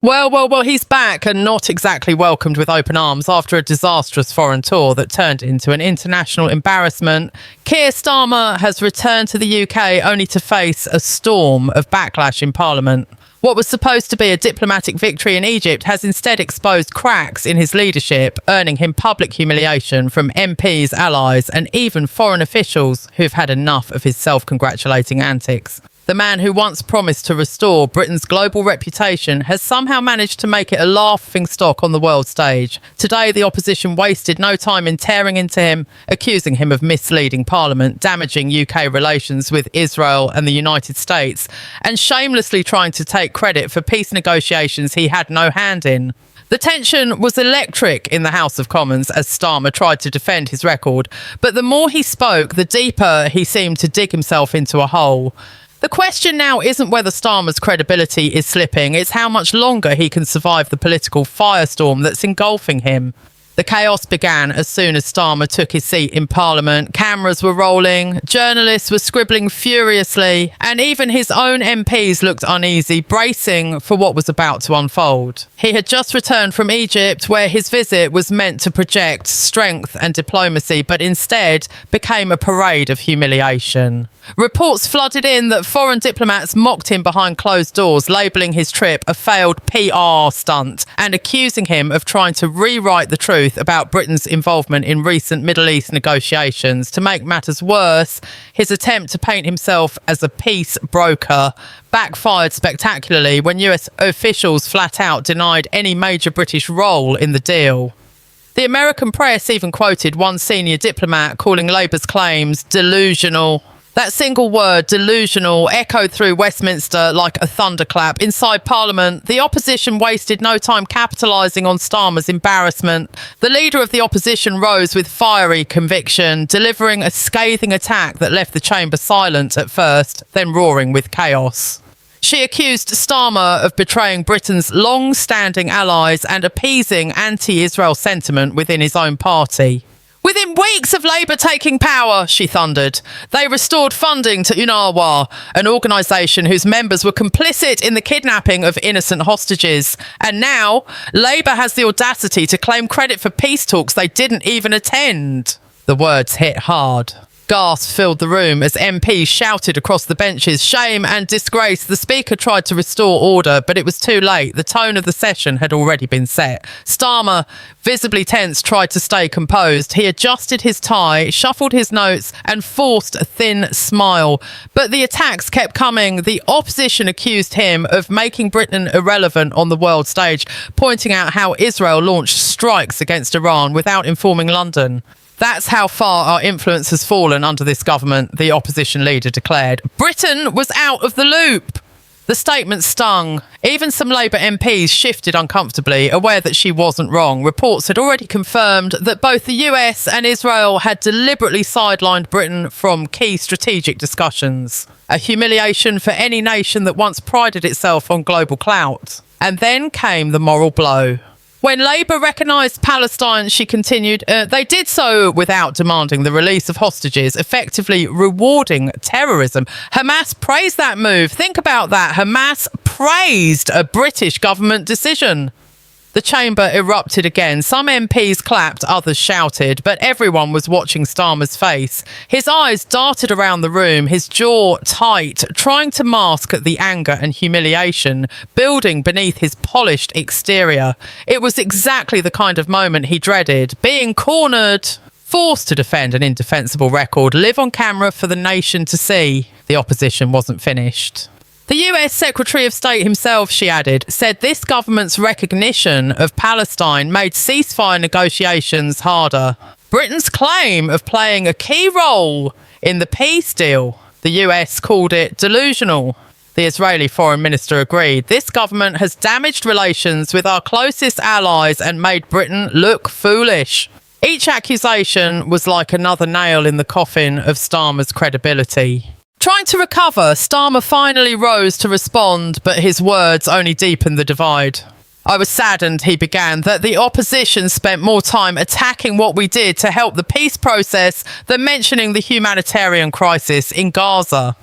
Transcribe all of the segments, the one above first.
Well, he's back and not exactly welcomed with open arms after a disastrous foreign tour that turned into an international embarrassment. Keir Starmer has returned to the UK only to face a storm of backlash in Parliament. What was supposed to be a diplomatic victory in Egypt has instead exposed cracks in his leadership, earning him public humiliation from MPs, allies, and even foreign officials who've had enough of his self-congratulating antics. The man who once promised to restore Britain's global reputation has somehow managed to make it a laughingstock on the world stage. Today, the opposition wasted no time in tearing into him, accusing him of misleading Parliament, damaging UK relations with Israel and the United States, and shamelessly trying to take credit for peace negotiations he had no hand in. The tension was electric in the House of Commons as Starmer tried to defend his record, but the more he spoke, the deeper he seemed to dig himself into a hole. The question now isn't whether Starmer's credibility is slipping, it's how much longer he can survive the political firestorm that's engulfing him. The chaos began as soon as Starmer took his seat in Parliament. Cameras were rolling, journalists were scribbling furiously, and even his own MPs looked uneasy, bracing for what was about to unfold. He had just returned from Egypt, where his visit was meant to project strength and diplomacy, but instead became a parade of humiliation. Reports flooded in that foreign diplomats mocked him behind closed doors, labelling his trip a failed PR stunt and accusing him of trying to rewrite the truth about Britain's involvement in recent Middle East negotiations. To make matters worse, his attempt to paint himself as a peace broker backfired spectacularly when US officials flat out denied any major British role in the deal. The American press even quoted one senior diplomat calling Labour's claims delusional. That single word, delusional, echoed through Westminster like a thunderclap. Inside Parliament, the opposition wasted no time capitalising on Starmer's embarrassment. The leader of the opposition rose with fiery conviction, delivering a scathing attack that left the chamber silent at first, then roaring with chaos. She accused Starmer of betraying Britain's long-standing allies and appeasing anti-Israel sentiment within his own party. Within weeks of Labour taking power, she thundered, they restored funding to UNRWA, an organisation whose members were complicit in the kidnapping of innocent hostages. And now, Labour has the audacity to claim credit for peace talks they didn't even attend. The words hit hard. Gasps filled the room as MPs shouted across the benches, shame and disgrace. The Speaker tried to restore order, but it was too late. The tone of the session had already been set. Starmer, visibly tense, tried to stay composed. He adjusted his tie, shuffled his notes, and forced a thin smile. But the attacks kept coming. The opposition accused him of making Britain irrelevant on the world stage, pointing out how Israel launched strikes against Iran without informing London. That's how far our influence has fallen under this government, the opposition leader declared. Britain was out of the loop. The statement stung. Even some Labour MPs shifted uncomfortably, aware that she wasn't wrong. Reports had already confirmed that both the US and Israel had deliberately sidelined Britain from key strategic discussions. A humiliation for any nation that once prided itself on global clout. And then came the moral blow. When Labour recognised Palestine, she continued, they did so without demanding the release of hostages, effectively rewarding terrorism. Hamas praised that move. Think about that. Hamas praised a British government decision. The chamber erupted again. Some MPs clapped, others shouted, but everyone was watching Starmer's face. His eyes darted around the room, his jaw tight, trying to mask the anger and humiliation building beneath his polished exterior. It was exactly the kind of moment he dreaded, being cornered, forced to defend an indefensible record, live on camera for the nation to see. The opposition wasn't finished. The US Secretary of State himself, she added, said this government's recognition of Palestine made ceasefire negotiations harder. Britain's claim of playing a key role in the peace deal, the US called it delusional. The Israeli foreign minister agreed. This government has damaged relations with our closest allies and made Britain look foolish. Each accusation was like another nail in the coffin of Starmer's credibility. Trying to recover, Starmer finally rose to respond, but his words only deepened the divide. I was saddened, he began, that the opposition spent more time attacking what we did to help the peace process than mentioning the humanitarian crisis in Gaza.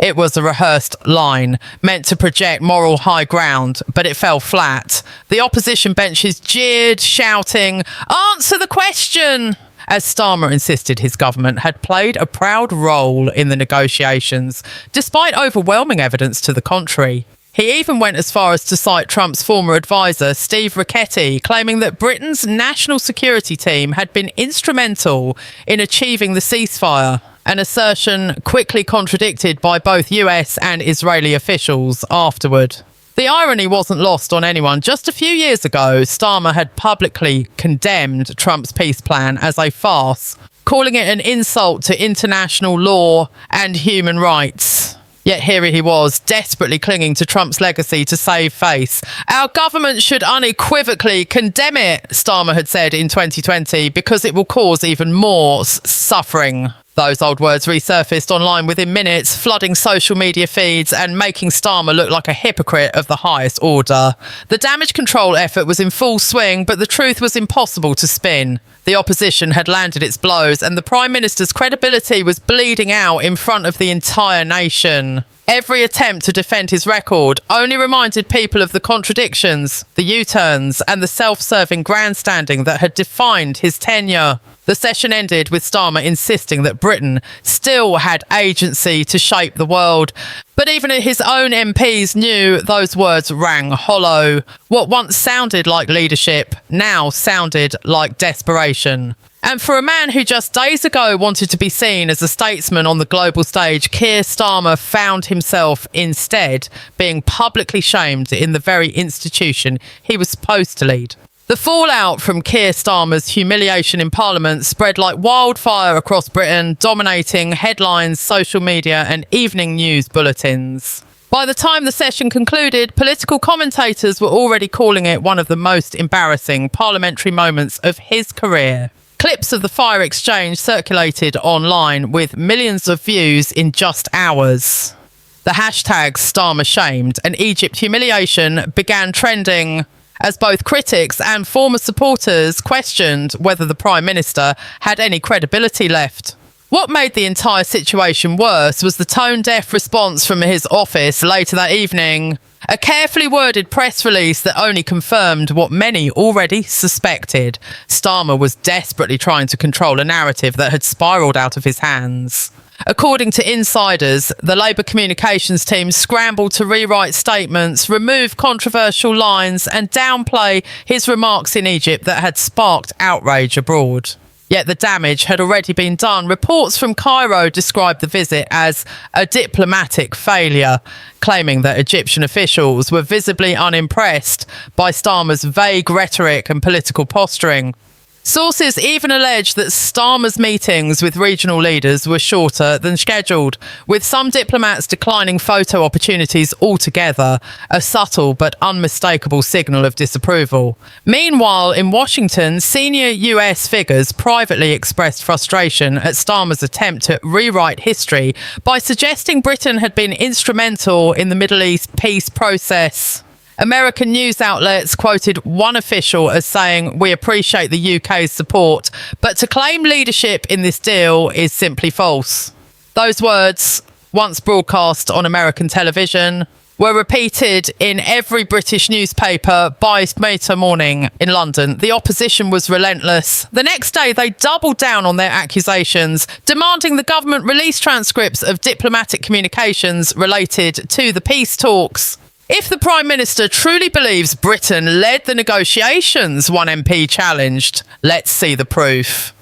It was a rehearsed line, meant to project moral high ground, but it fell flat. The opposition benches jeered, shouting, "Answer the question!" as Starmer insisted his government had played a proud role in the negotiations, despite overwhelming evidence to the contrary. He even went as far as to cite Trump's former advisor, Steve Ricchetti, claiming that Britain's national security team had been instrumental in achieving the ceasefire, an assertion quickly contradicted by both US and Israeli officials afterward. The irony wasn't lost on anyone. Just a few years ago, Starmer had publicly condemned Trump's peace plan as a farce, calling it an insult to international law and human rights. Yet here he was, desperately clinging to Trump's legacy to save face. "Our government should unequivocally condemn it," Starmer had said in 2020, "because it will cause even more suffering." Those old words resurfaced online within minutes, flooding social media feeds and making Starmer look like a hypocrite of the highest order. The damage control effort was in full swing, but the truth was impossible to spin. The opposition had landed its blows, and the Prime Minister's credibility was bleeding out in front of the entire nation. Every attempt to defend his record only reminded people of the contradictions, the U-turns, and the self-serving grandstanding that had defined his tenure. The session ended with Starmer insisting that Britain still had agency to shape the world. But even his own MPs knew those words rang hollow. What once sounded like leadership now sounded like desperation. And for a man who just days ago wanted to be seen as a statesman on the global stage, Keir Starmer found himself instead being publicly shamed in the very institution he was supposed to lead. The fallout from Keir Starmer's humiliation in Parliament spread like wildfire across Britain, dominating headlines, social media and evening news bulletins. By the time the session concluded, political commentators were already calling it one of the most embarrassing parliamentary moments of his career. Clips of the fire exchange circulated online with millions of views in just hours. The hashtags Starmer shamed and Egypt humiliation began trending as both critics and former supporters questioned whether the Prime Minister had any credibility left. What made the entire situation worse was the tone-deaf response from his office later that evening. A carefully worded press release that only confirmed what many already suspected. Starmer was desperately trying to control a narrative that had spiralled out of his hands. According to insiders, the Labour communications team scrambled to rewrite statements, remove controversial lines and downplay his remarks in Egypt that had sparked outrage abroad. Yet the damage had already been done. Reports from Cairo described the visit as a diplomatic failure, claiming that Egyptian officials were visibly unimpressed by Starmer's vague rhetoric and political posturing. Sources even allege that Starmer's meetings with regional leaders were shorter than scheduled, with some diplomats declining photo opportunities altogether, a subtle but unmistakable signal of disapproval. Meanwhile, in Washington, senior US figures privately expressed frustration at Starmer's attempt to rewrite history by suggesting Britain had been instrumental in the Middle East peace process. American news outlets quoted one official as saying, "We appreciate the UK's support, but to claim leadership in this deal is simply false." Those words, once broadcast on American television, were repeated in every British newspaper by Meta Morning in London. The opposition was relentless. The next day, they doubled down on their accusations, demanding the government release transcripts of diplomatic communications related to the peace talks. If the Prime Minister truly believes Britain led the negotiations, one MP challenged, let's see the proof.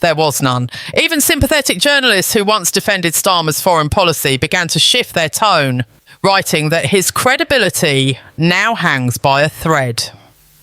There was none. Even sympathetic journalists who once defended Starmer's foreign policy began to shift their tone, writing that his credibility now hangs by a thread.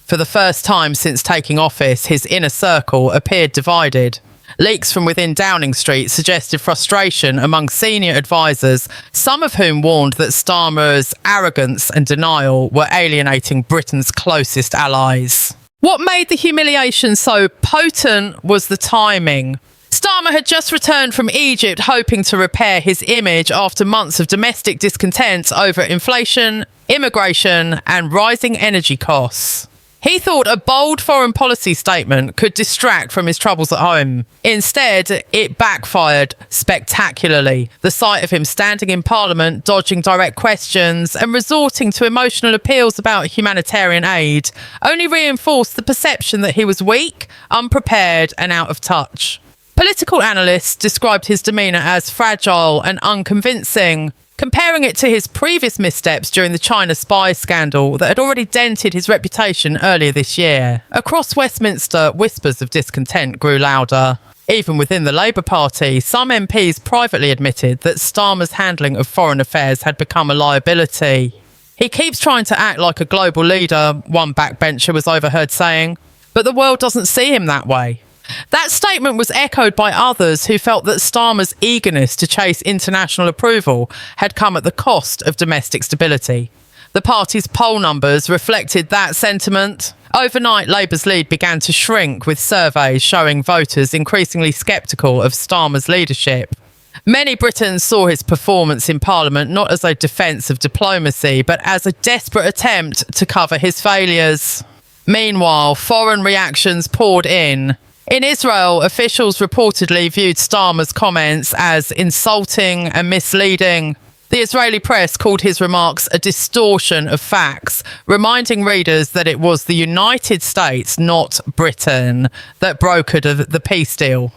For the first time since taking office, his inner circle appeared divided. Leaks from within Downing Street suggested frustration among senior advisers, some of whom warned that Starmer's arrogance and denial were alienating Britain's closest allies. What made the humiliation so potent was the timing. Starmer had just returned from Egypt, hoping to repair his image after months of domestic discontent over inflation, immigration, and rising energy costs. He thought a bold foreign policy statement could distract from his troubles at home. Instead, it backfired spectacularly. The sight of him standing in Parliament, dodging direct questions and resorting to emotional appeals about humanitarian aid only reinforced the perception that he was weak, unprepared and out of touch. Political analysts described his demeanour as fragile and unconvincing, comparing it to his previous missteps during the China spy scandal that had already dented his reputation earlier this year. Across Westminster, whispers of discontent grew louder. Even within the Labour Party, some MPs privately admitted that Starmer's handling of foreign affairs had become a liability. "He keeps trying to act like a global leader," one backbencher was overheard saying, "but the world doesn't see him that way." That statement was echoed by others who felt that Starmer's eagerness to chase international approval had come at the cost of domestic stability. The party's poll numbers reflected that sentiment. Overnight, Labour's lead began to shrink, with surveys showing voters increasingly sceptical of Starmer's leadership. Many Britons saw his performance in Parliament not as a defence of diplomacy, but as a desperate attempt to cover his failures. Meanwhile, foreign reactions poured in. In Israel, officials reportedly viewed Starmer's comments as insulting and misleading. The Israeli press called his remarks a distortion of facts, reminding readers that it was the United States, not Britain, that brokered the peace deal.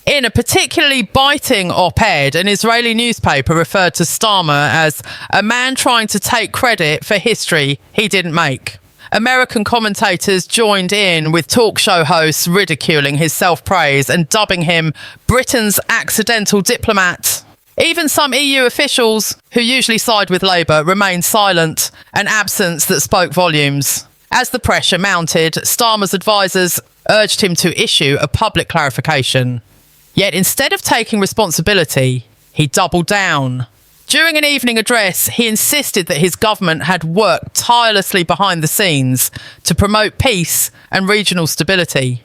In a particularly biting op-ed, an Israeli newspaper referred to Starmer as a man trying to take credit for history he didn't make. American commentators joined in, with talk show hosts ridiculing his self-praise and dubbing him Britain's accidental diplomat. Even some EU officials, who usually side with Labour, remained silent, an absence that spoke volumes. As the pressure mounted, Starmer's advisers urged him to issue a public clarification. Yet instead of taking responsibility, he doubled down. During an evening address, he insisted that his government had worked tirelessly behind the scenes to promote peace and regional stability.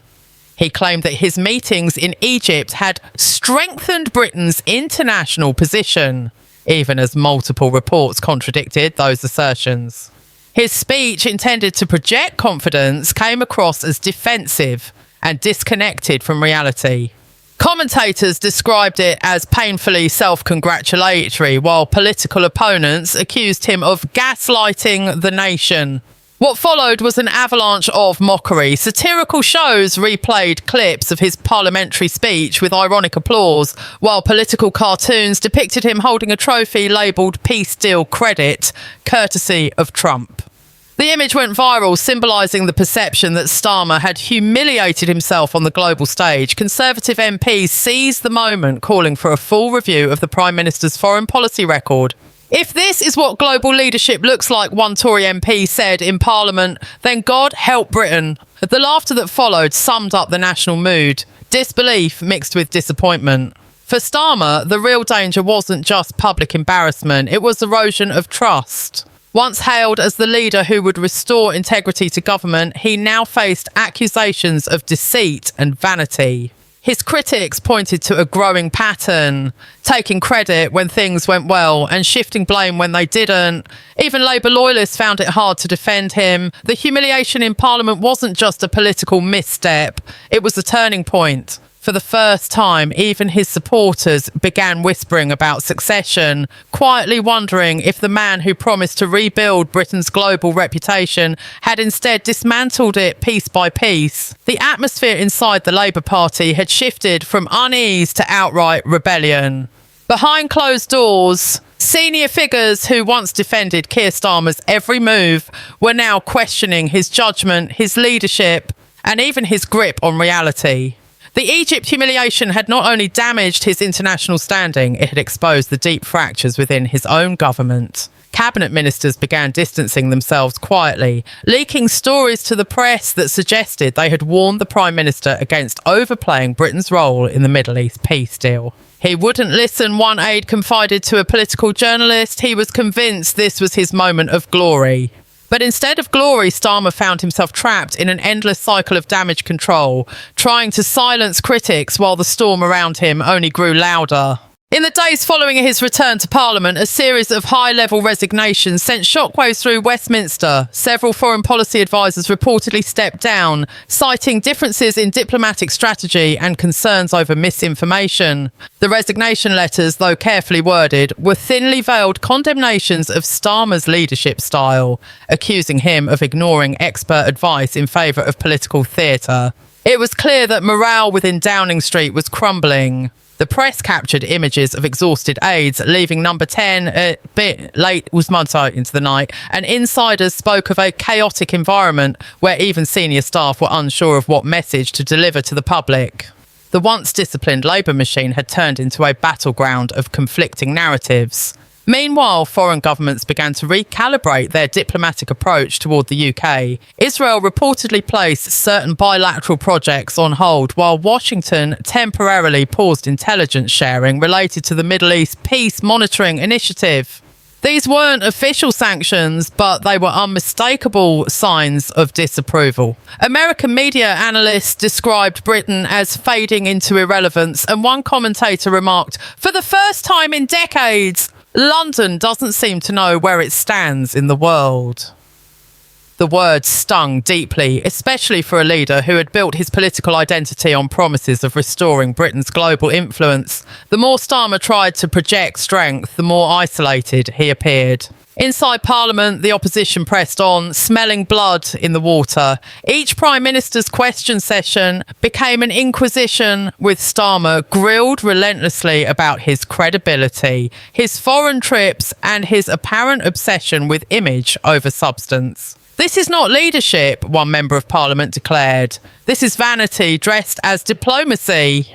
He claimed that his meetings in Egypt had strengthened Britain's international position, even as multiple reports contradicted those assertions. His speech, intended to project confidence, came across as defensive and disconnected from reality. Commentators described it as painfully self-congratulatory, while political opponents accused him of gaslighting the nation. What followed was an avalanche of mockery. Satirical shows replayed clips of his parliamentary speech with ironic applause, while political cartoons depicted him holding a trophy labelled Peace Deal Credit, courtesy of Trump. The image went viral, symbolising the perception that Starmer had humiliated himself on the global stage. Conservative MPs seized the moment, calling for a full review of the Prime Minister's foreign policy record. "If this is what global leadership looks like," one Tory MP said in Parliament, "then God help Britain." The laughter that followed summed up the national mood, disbelief mixed with disappointment. For Starmer, the real danger wasn't just public embarrassment, it was erosion of trust. Once hailed as the leader who would restore integrity to government, he now faced accusations of deceit and vanity. His critics pointed to a growing pattern, taking credit when things went well and shifting blame when they didn't. Even Labour loyalists found it hard to defend him. The humiliation in Parliament wasn't just a political misstep, it was a turning point. For the first time, even his supporters began whispering about succession, quietly wondering if the man who promised to rebuild Britain's global reputation had instead dismantled it piece by piece. The atmosphere inside the Labour Party had shifted from unease to outright rebellion. Behind closed doors, senior figures who once defended Keir Starmer's every move were now questioning his judgment, his leadership, and even his grip on reality. The Egypt humiliation had not only damaged his international standing, it had exposed the deep fractures within his own government. Cabinet ministers began distancing themselves quietly, leaking stories to the press that suggested they had warned the Prime Minister against overplaying Britain's role in the Middle East peace deal. He wouldn't listen, one aide confided to a political journalist. He was convinced this was his moment of glory. But instead of glory, Starmer found himself trapped in an endless cycle of damage control, trying to silence critics while the storm around him only grew louder. In the days following his return to Parliament, a series of high-level resignations sent shockwaves through Westminster. Several foreign policy advisers reportedly stepped down, citing differences in diplomatic strategy and concerns over misinformation. The resignation letters, though carefully worded, were thinly veiled condemnations of Starmer's leadership style, accusing him of ignoring expert advice in favour of political theatre. It was clear that morale within Downing Street was crumbling. The press captured images of exhausted aides, leaving number 10 a bit late was mudso into the night, and insiders spoke of a chaotic environment where even senior staff were unsure of what message to deliver to the public. The once disciplined Labour machine had turned into a battleground of conflicting narratives. Meanwhile, foreign governments began to recalibrate their diplomatic approach toward the UK. Israel reportedly placed certain bilateral projects on hold, while Washington temporarily paused intelligence sharing related to the Middle East Peace Monitoring Initiative. These weren't official sanctions, but they were unmistakable signs of disapproval. American media analysts described Britain as fading into irrelevance, and one commentator remarked, "For the first time in decades, London doesn't seem to know where it stands in the world." The words stung deeply, especially for a leader who had built his political identity on promises of restoring Britain's global influence. The more Starmer tried to project strength, the more isolated he appeared. Inside Parliament, the opposition pressed on, smelling blood in the water. Each Prime Minister's question session became an inquisition, with Starmer grilled relentlessly about his credibility, his foreign trips, and his apparent obsession with image over substance. "This is not leadership," one member of Parliament declared. "This is vanity dressed as diplomacy."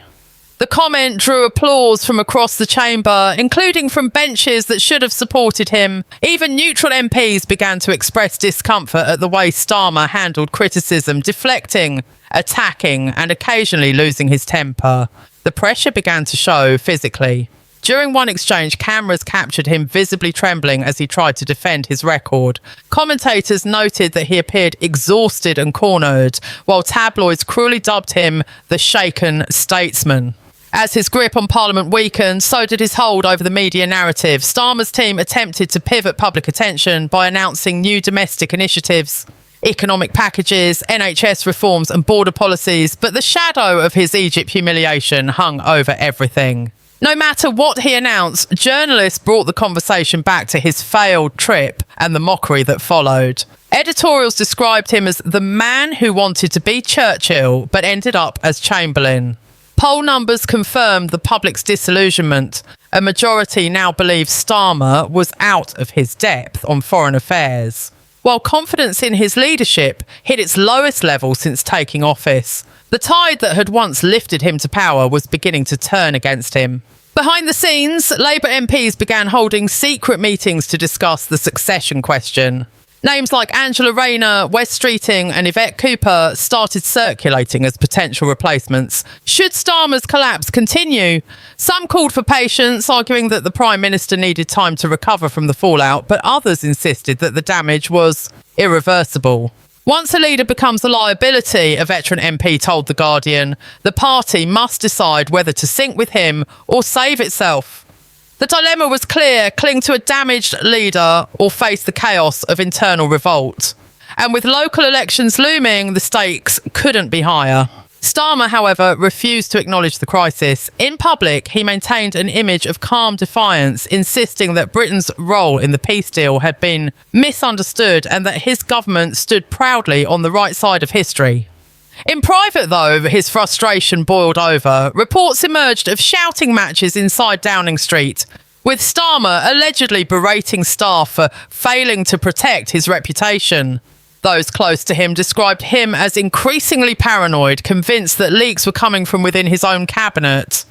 The comment drew applause from across the chamber, including from benches that should have supported him. Even neutral MPs began to express discomfort at the way Starmer handled criticism, deflecting, attacking, and occasionally losing his temper. The pressure began to show physically. During one exchange, cameras captured him visibly trembling as he tried to defend his record. Commentators noted that he appeared exhausted and cornered, while tabloids cruelly dubbed him the shaken statesman. As his grip on Parliament weakened, so did his hold over the media narrative. Starmer's team attempted to pivot public attention by announcing new domestic initiatives, economic packages, NHS reforms and border policies, but the shadow of his Egypt humiliation hung over everything. No matter what he announced, journalists brought the conversation back to his failed trip and the mockery that followed. Editorials described him as the man who wanted to be Churchill but ended up as Chamberlain. Poll numbers confirmed the public's disillusionment. A majority now believes Starmer was out of his depth on foreign affairs, while confidence in his leadership hit its lowest level since taking office. The tide that had once lifted him to power was beginning to turn against him. Behind the scenes, Labour MPs began holding secret meetings to discuss the succession question. Names like Angela Rayner, Wes Streeting and Yvette Cooper started circulating as potential replacements. Should Starmer's collapse continue? Some called for patience, arguing that the Prime Minister needed time to recover from the fallout, but others insisted that the damage was irreversible. Once a leader becomes a liability, a veteran MP told The Guardian, the party must decide whether to sink with him or save itself. The dilemma was clear: cling to a damaged leader or face the chaos of internal revolt. And with local elections looming, the stakes couldn't be higher. Starmer, however, refused to acknowledge the crisis. In public, he maintained an image of calm defiance, insisting that Britain's role in the peace deal had been misunderstood and that his government stood proudly on the right side of history. In private, though, his frustration boiled over. Reports emerged of shouting matches inside Downing Street, with Starmer allegedly berating staff for failing to protect his reputation. Those close to him described him as increasingly paranoid, convinced that leaks were coming from within his own cabinet.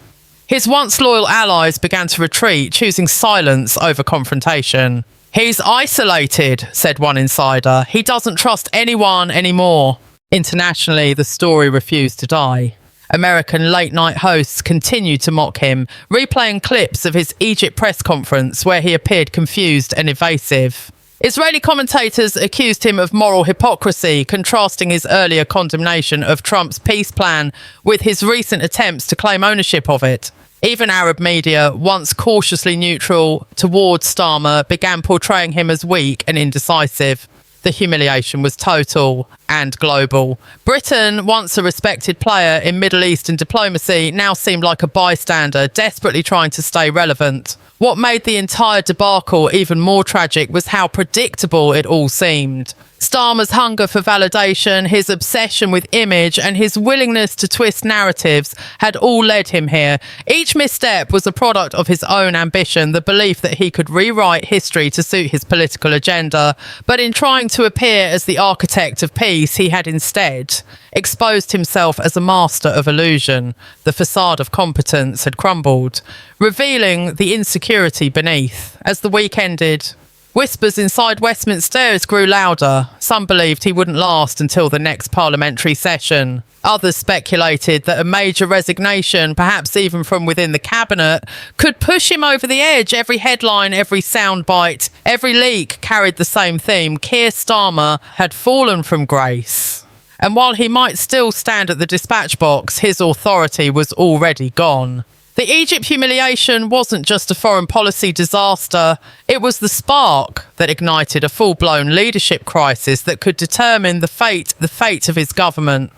His once loyal allies began to retreat, choosing silence over confrontation. "He's isolated," said one insider. "He doesn't trust anyone anymore." Internationally, the story refused to die. American late-night hosts continued to mock him, replaying clips of his Egypt press conference where he appeared confused and evasive. Israeli commentators accused him of moral hypocrisy, contrasting his earlier condemnation of Trump's peace plan with his recent attempts to claim ownership of it. Even Arab media, once cautiously neutral towards Starmer, began portraying him as weak and indecisive. The humiliation was total and global. Britain, once a respected player in Middle Eastern diplomacy, now seemed like a bystander, desperately trying to stay relevant. What made the entire debacle even more tragic was how predictable it all seemed. Starmer's hunger for validation, his obsession with image, and his willingness to twist narratives had all led him here. Each misstep was a product of his own ambition, the belief that he could rewrite history to suit his political agenda. But in trying to appear as the architect of peace, he had instead exposed himself as a master of illusion. The facade of competence had crumbled, revealing the insecurity beneath. As the week ended, whispers inside Westminster grew louder. Some believed he wouldn't last until the next parliamentary session. Others speculated that a major resignation, perhaps even from within the cabinet, could push him over the edge. Every headline, every soundbite, every leak carried the same theme. Keir Starmer had fallen from grace. And while he might still stand at the dispatch box, his authority was already gone. The Egypt humiliation wasn't just a foreign policy disaster, it was the spark that ignited a full-blown leadership crisis that could determine the fate of his government.